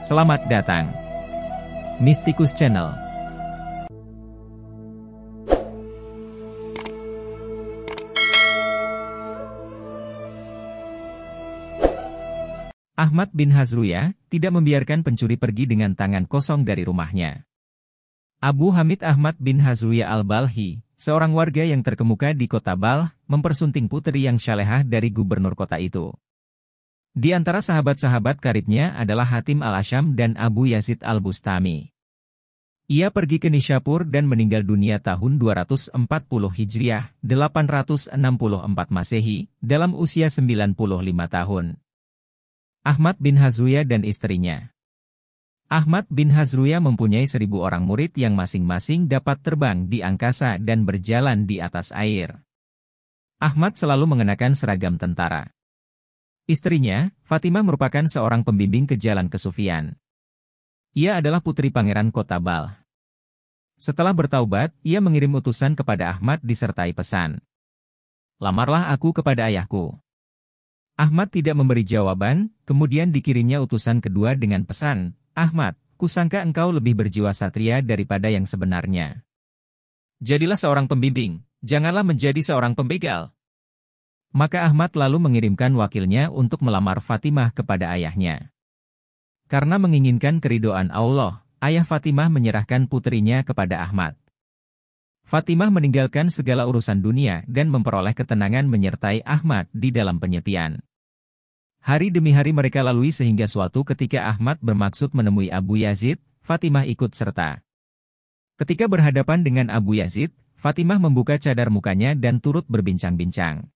Selamat datang. Mystikus Channel. Ahmad bin Hazruya tidak membiarkan pencuri pergi dengan tangan kosong dari rumahnya. Abu Hamid Ahmad bin Hazruya al-Balhi, seorang warga yang terkemuka di kota Balh, mempersunting putri yang salehah dari gubernur kota itu. Di antara sahabat-sahabat karibnya adalah Hatim al-Asyam dan Abu Yazid al-Bustami. Ia pergi ke Nishapur dan meninggal dunia tahun 240 Hijriah, 864 Masehi, dalam usia 95 tahun. Ahmad bin Hazruya dan istrinya. Ahmad bin Hazruya mempunyai 1000 orang murid yang masing-masing dapat terbang di angkasa dan berjalan di atas air. Ahmad selalu mengenakan seragam tentara. Istrinya, Fatimah merupakan seorang pembimbing ke jalan kesufian. Ia adalah putri pangeran kota Balh. Setelah bertaubat, ia mengirim utusan kepada Ahmad disertai pesan. "Lamarlah aku kepada ayahku." Ahmad tidak memberi jawaban, kemudian dikirimnya utusan kedua dengan pesan, "Ahmad, kusangka engkau lebih berjiwa satria daripada yang sebenarnya. Jadilah seorang pembimbing, janganlah menjadi seorang pembegal." Maka Ahmad lalu mengirimkan wakilnya untuk melamar Fatimah kepada ayahnya. Karena menginginkan keridhaan Allah, ayah Fatimah menyerahkan putrinya kepada Ahmad. Fatimah meninggalkan segala urusan dunia dan memperoleh ketenangan menyertai Ahmad di dalam penyepian. Hari demi hari mereka lalui sehingga suatu ketika Ahmad bermaksud menemui Abu Yazid, Fatimah ikut serta. Ketika berhadapan dengan Abu Yazid, Fatimah membuka cadar mukanya dan turut berbincang-bincang.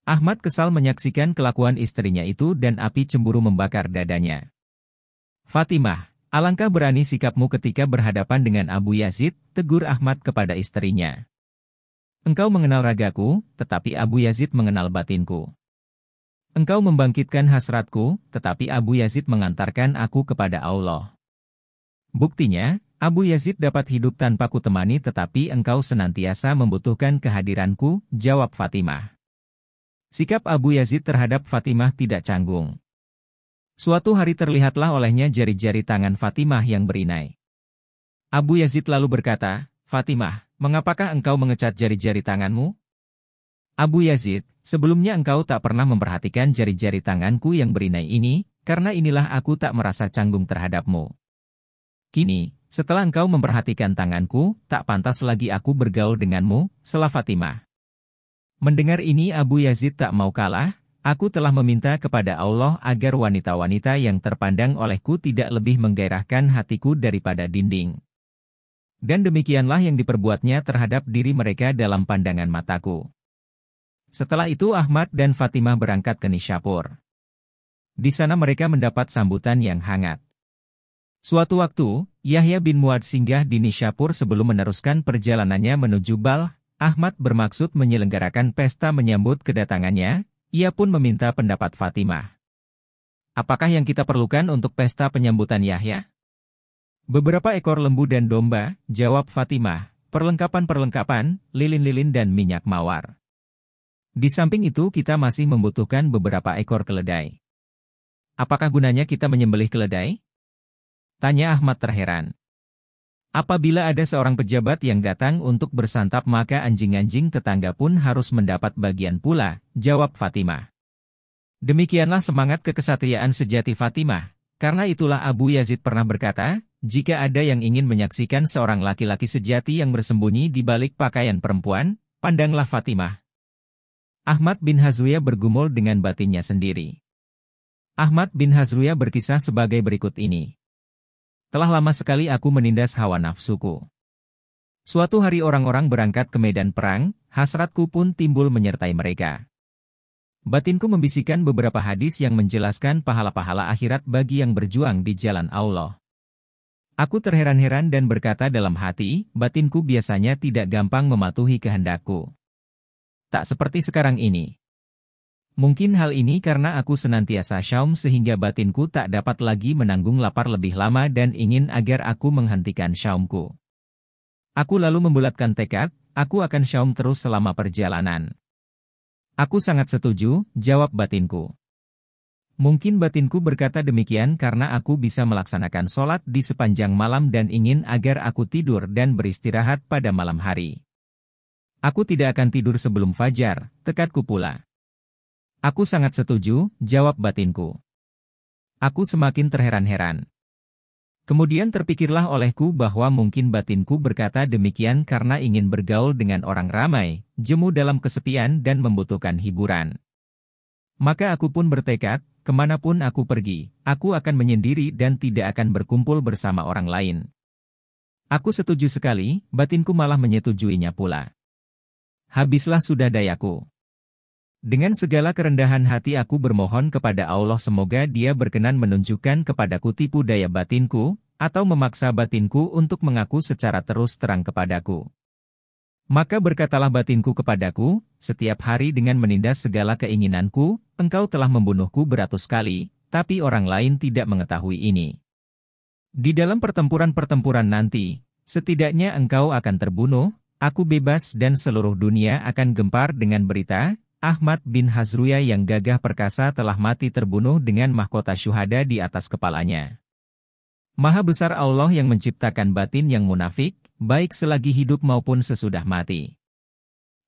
Ahmad kesal menyaksikan kelakuan istrinya itu dan api cemburu membakar dadanya. "Fatimah, alangkah berani sikapmu ketika berhadapan dengan Abu Yazid," tegur Ahmad kepada istrinya. "Engkau mengenal ragaku, tetapi Abu Yazid mengenal batinku. Engkau membangkitkan hasratku, tetapi Abu Yazid mengantarkan aku kepada Allah. Buktinya, Abu Yazid dapat hidup tanpa kutemani tetapi engkau senantiasa membutuhkan kehadiranku," jawab Fatimah. Sikap Abu Yazid terhadap Fatimah tidak canggung. Suatu hari terlihatlah olehnya jari-jari tangan Fatimah yang berinai. Abu Yazid lalu berkata, "Fatimah, mengapakah engkau mengecat jari-jari tanganmu?" "Abu Yazid, sebelumnya engkau tak pernah memperhatikan jari-jari tanganku yang berinai ini, karena inilah aku tak merasa canggung terhadapmu. Kini, setelah engkau memperhatikan tanganku, tak pantas lagi aku bergaul denganmu," sela Fatimah. Mendengar ini Abu Yazid tak mau kalah, "Aku telah meminta kepada Allah agar wanita-wanita yang terpandang olehku tidak lebih menggairahkan hatiku daripada dinding. Dan demikianlah yang diperbuatnya terhadap diri mereka dalam pandangan mataku." Setelah itu Ahmad dan Fatimah berangkat ke Nishapur. Di sana mereka mendapat sambutan yang hangat. Suatu waktu, Yahya bin Muad singgah di Nishapur sebelum meneruskan perjalanannya menuju Balh. Ahmad bermaksud menyelenggarakan pesta menyambut kedatangannya, ia pun meminta pendapat Fatimah. "Apakah yang kita perlukan untuk pesta penyambutan Yahya?" "Beberapa ekor lembu dan domba," jawab Fatimah, "perlengkapan-perlengkapan, lilin-lilin dan minyak mawar. Di samping itu kita masih membutuhkan beberapa ekor keledai." "Apakah gunanya kita menyembelih keledai?" tanya Ahmad terheran. "Apabila ada seorang pejabat yang datang untuk bersantap maka anjing-anjing tetangga pun harus mendapat bagian pula," jawab Fatimah. Demikianlah semangat kekesatriaan sejati Fatimah. Karena itulah Abu Yazid pernah berkata, "Jika ada yang ingin menyaksikan seorang laki-laki sejati yang bersembunyi di balik pakaian perempuan, pandanglah Fatimah." Ahmad bin Hazruya bergumul dengan batinnya sendiri. Ahmad bin Hazruya berkisah sebagai berikut ini. "Telah lama sekali aku menindas hawa nafsuku. Suatu hari orang-orang berangkat ke medan perang, hasratku pun timbul menyertai mereka. Batinku membisikkan beberapa hadis yang menjelaskan pahala-pahala akhirat bagi yang berjuang di jalan Allah. Aku terheran-heran dan berkata dalam hati, batinku biasanya tidak gampang mematuhi kehendakku. Tak seperti sekarang ini. Mungkin hal ini karena aku senantiasa syaum sehingga batinku tak dapat lagi menanggung lapar lebih lama dan ingin agar aku menghentikan syaumku. Aku lalu membulatkan tekad, aku akan syaum terus selama perjalanan." "Aku sangat setuju," jawab batinku. Mungkin batinku berkata demikian karena aku bisa melaksanakan sholat di sepanjang malam dan ingin agar aku tidur dan beristirahat pada malam hari. Aku tidak akan tidur sebelum fajar, tekadku pula. Aku sangat setuju, jawab batinku. Aku semakin terheran-heran. Kemudian terpikirlah olehku bahwa mungkin batinku berkata demikian karena ingin bergaul dengan orang ramai, jemu dalam kesepian dan membutuhkan hiburan. Maka aku pun bertekad, kemanapun aku pergi, aku akan menyendiri dan tidak akan berkumpul bersama orang lain. Aku setuju sekali, batinku malah menyetujuinya pula. Habislah sudah dayaku. Dengan segala kerendahan hati aku bermohon kepada Allah semoga Dia berkenan menunjukkan kepadaku tipu daya batinku, atau memaksa batinku untuk mengaku secara terus terang kepadaku. Maka berkatalah batinku kepadaku, setiap hari dengan menindas segala keinginanku, engkau telah membunuhku beratus kali, tapi orang lain tidak mengetahui ini. Di dalam pertempuran-pertempuran nanti, setidaknya engkau akan terbunuh, aku bebas dan seluruh dunia akan gempar dengan berita, Ahmad bin Hazruya yang gagah perkasa telah mati terbunuh dengan mahkota syuhada di atas kepalanya. Maha besar Allah yang menciptakan batin yang munafik, baik selagi hidup maupun sesudah mati.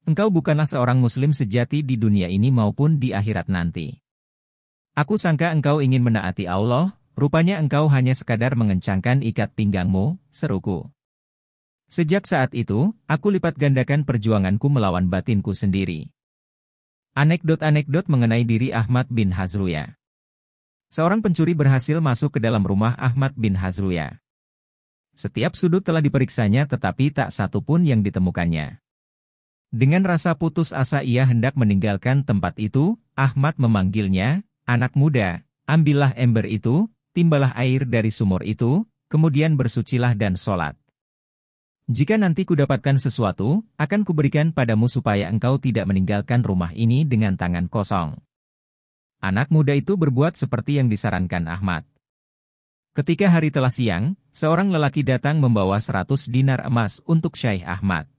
Engkau bukanlah seorang muslim sejati di dunia ini maupun di akhirat nanti. Aku sangka engkau ingin menaati Allah, rupanya engkau hanya sekadar mengencangkan ikat pinggangmu, seruku. Sejak saat itu, aku lipat gandakan perjuanganku melawan batinku sendiri. Anekdot-anekdot mengenai diri Ahmad bin Hazruya. Seorang pencuri berhasil masuk ke dalam rumah Ahmad bin Hazruya. Setiap sudut telah diperiksanya tetapi tak satu pun yang ditemukannya. Dengan rasa putus asa ia hendak meninggalkan tempat itu, Ahmad memanggilnya, "Anak muda, ambillah ember itu, timbalah air dari sumur itu, kemudian bersucilah dan sholat. Jika nanti kudapatkan sesuatu, akan kuberikan padamu supaya engkau tidak meninggalkan rumah ini dengan tangan kosong." Anak muda itu berbuat seperti yang disarankan Ahmad. Ketika hari telah siang, seorang lelaki datang membawa 100 dinar emas untuk Syekh Ahmad.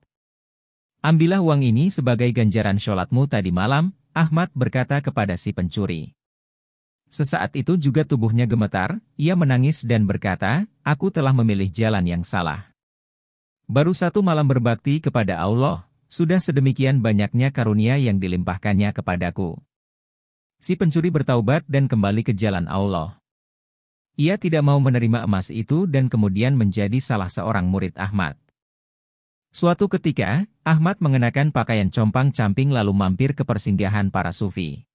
"Ambillah uang ini sebagai ganjaran sholatmu tadi malam," Ahmad berkata kepada si pencuri. Sesaat itu juga tubuhnya gemetar, ia menangis dan berkata, "Aku telah memilih jalan yang salah. Baru satu malam berbakti kepada Allah, sudah sedemikian banyaknya karunia yang dilimpahkannya kepadaku." Si pencuri bertaubat dan kembali ke jalan Allah. Ia tidak mau menerima emas itu dan kemudian menjadi salah seorang murid Ahmad. Suatu ketika, Ahmad mengenakan pakaian compang-camping lalu mampir ke persinggahan para sufi.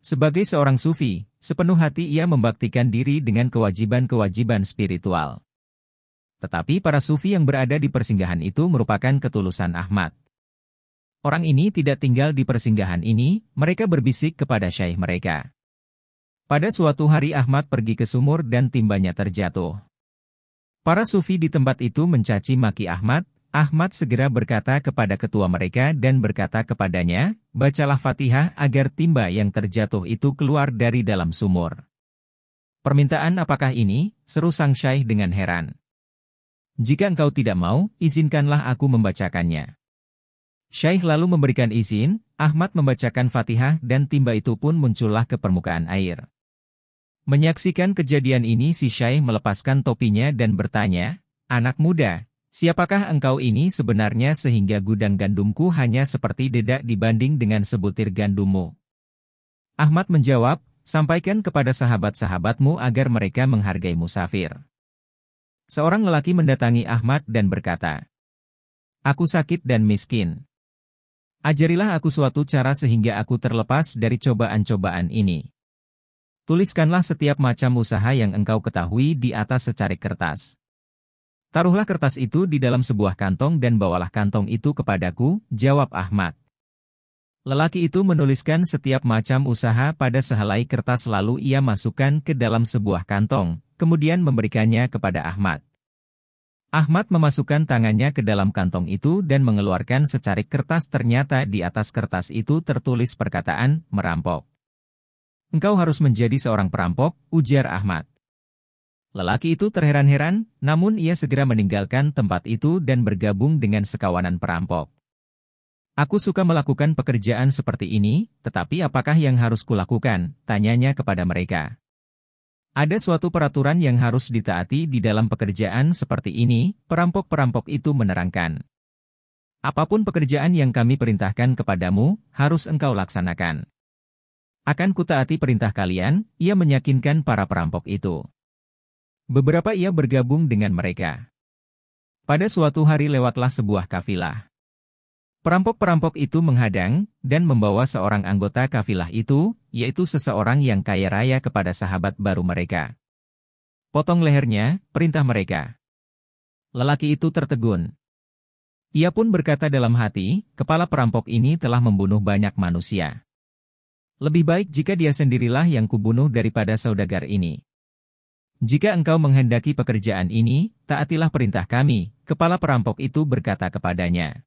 Sebagai seorang sufi, sepenuh hati ia membaktikan diri dengan kewajiban-kewajiban spiritual. Tetapi para sufi yang berada di persinggahan itu merupakan ketulusan Ahmad. Orang ini tidak tinggal di persinggahan ini, mereka berbisik kepada syekh mereka. Pada suatu hari Ahmad pergi ke sumur dan timbanya terjatuh. Para sufi di tempat itu mencaci maki Ahmad. Ahmad segera berkata kepada ketua mereka dan berkata kepadanya, "Bacalah Fatihah agar timba yang terjatuh itu keluar dari dalam sumur." "Permintaan apakah ini?" seru sang syekh dengan heran. "Jika engkau tidak mau, izinkanlah aku membacakannya." Syekh lalu memberikan izin, Ahmad membacakan Fatihah dan timba itu pun muncullah ke permukaan air. Menyaksikan kejadian ini si syekh melepaskan topinya dan bertanya, "Anak muda, siapakah engkau ini sebenarnya sehingga gudang gandumku hanya seperti dedak dibanding dengan sebutir gandummu?" Ahmad menjawab, "Sampaikan kepada sahabat-sahabatmu agar mereka menghargai musafir." Seorang lelaki mendatangi Ahmad dan berkata, "Aku sakit dan miskin. Ajarilah aku suatu cara sehingga aku terlepas dari cobaan-cobaan ini. Tuliskanlah setiap macam usaha yang engkau ketahui di atas secarik kertas. Taruhlah kertas itu di dalam sebuah kantong dan bawalah kantong itu kepadaku," jawab Ahmad. Lelaki itu menuliskan setiap macam usaha pada sehelai kertas lalu ia masukkan ke dalam sebuah kantong, kemudian memberikannya kepada Ahmad. Ahmad memasukkan tangannya ke dalam kantong itu dan mengeluarkan secarik kertas. Ternyata di atas kertas itu tertulis perkataan, "Merampok." "Engkau harus menjadi seorang perampok," ujar Ahmad. Lelaki itu terheran-heran, namun ia segera meninggalkan tempat itu dan bergabung dengan sekawanan perampok. Aku suka melakukan pekerjaan seperti ini, tetapi apakah yang harus kulakukan? Tanyanya kepada mereka. Ada suatu peraturan yang harus ditaati di dalam pekerjaan seperti ini, perampok-perampok itu menerangkan. Apapun pekerjaan yang kami perintahkan kepadamu, harus engkau laksanakan. Akan kutaati perintah kalian, ia meyakinkan para perampok itu. Beberapa ia bergabung dengan mereka. Pada suatu hari lewatlah sebuah kafilah. Perampok-perampok itu menghadang, dan membawa seorang anggota kafilah itu, yaitu seseorang yang kaya raya kepada sahabat baru mereka. Potong lehernya, perintah mereka. Lelaki itu tertegun. Ia pun berkata dalam hati, kepala perampok ini telah membunuh banyak manusia. Lebih baik jika dia sendirilah yang kubunuh daripada saudagar ini. Jika engkau menghendaki pekerjaan ini, taatilah perintah kami, kepala perampok itu berkata kepadanya.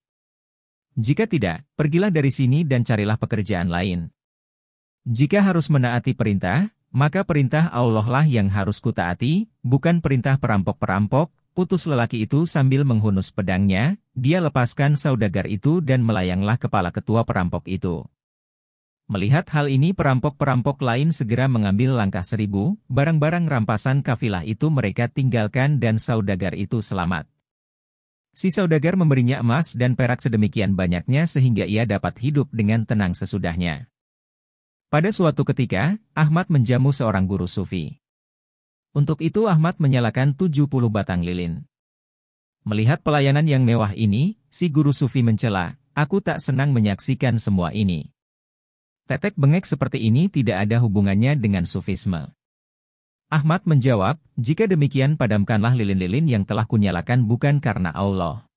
Jika tidak, pergilah dari sini dan carilah pekerjaan lain. Jika harus menaati perintah, maka perintah Allah lah yang harus kutaati, bukan perintah perampok-perampok. Putus lelaki itu sambil menghunus pedangnya, dia lepaskan saudagar itu dan melayanglah kepala ketua perampok itu. Melihat hal ini perampok-perampok lain segera mengambil langkah 1000, barang-barang rampasan kafilah itu mereka tinggalkan dan saudagar itu selamat. Si saudagar memberinya emas dan perak sedemikian banyaknya sehingga ia dapat hidup dengan tenang sesudahnya. Pada suatu ketika, Ahmad menjamu seorang guru sufi. Untuk itu Ahmad menyalakan 70 batang lilin. Melihat pelayanan yang mewah ini, si guru sufi mencela, aku tak senang menyaksikan semua ini. Tetek bengek seperti ini tidak ada hubungannya dengan sufisme. Ahmad menjawab, jika demikian padamkanlah lilin-lilin yang telah kunyalakan bukan karena Allah.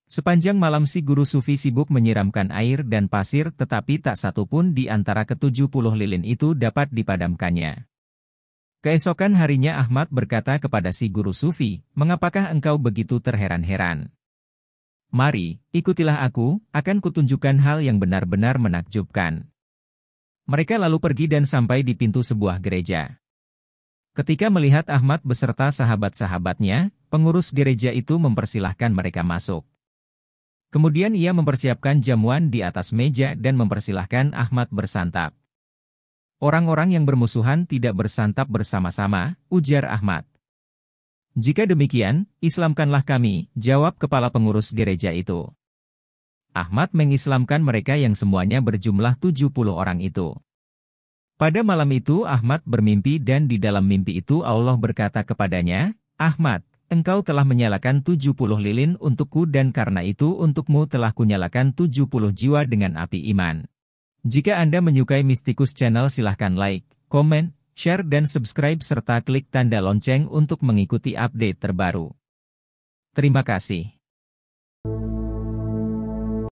Sepanjang malam si guru sufi sibuk menyiramkan air dan pasir tetapi tak satu pun di antara ke-70 lilin itu dapat dipadamkannya. Keesokan harinya Ahmad berkata kepada si guru sufi, mengapakah engkau begitu terheran-heran? Mari, ikutilah aku, akan kutunjukkan hal yang benar-benar menakjubkan. Mereka lalu pergi dan sampai di pintu sebuah gereja. Ketika melihat Ahmad beserta sahabat-sahabatnya, pengurus gereja itu mempersilahkan mereka masuk. Kemudian ia mempersiapkan jamuan di atas meja dan mempersilahkan Ahmad bersantap. Orang-orang yang bermusuhan tidak bersantap bersama-sama, ujar Ahmad. Jika demikian, Islamkanlah kami, jawab kepala pengurus gereja itu. Ahmad mengislamkan mereka yang semuanya berjumlah 70 orang itu. Pada malam itu Ahmad bermimpi dan di dalam mimpi itu Allah berkata kepadanya, Ahmad, engkau telah menyalakan 70 lilin untukku dan karena itu untukmu telah kunyalakan 70 jiwa dengan api iman. Jika Anda menyukai Mistikus Channel silahkan like, komen, share dan subscribe serta klik tanda lonceng untuk mengikuti update terbaru. Terima kasih.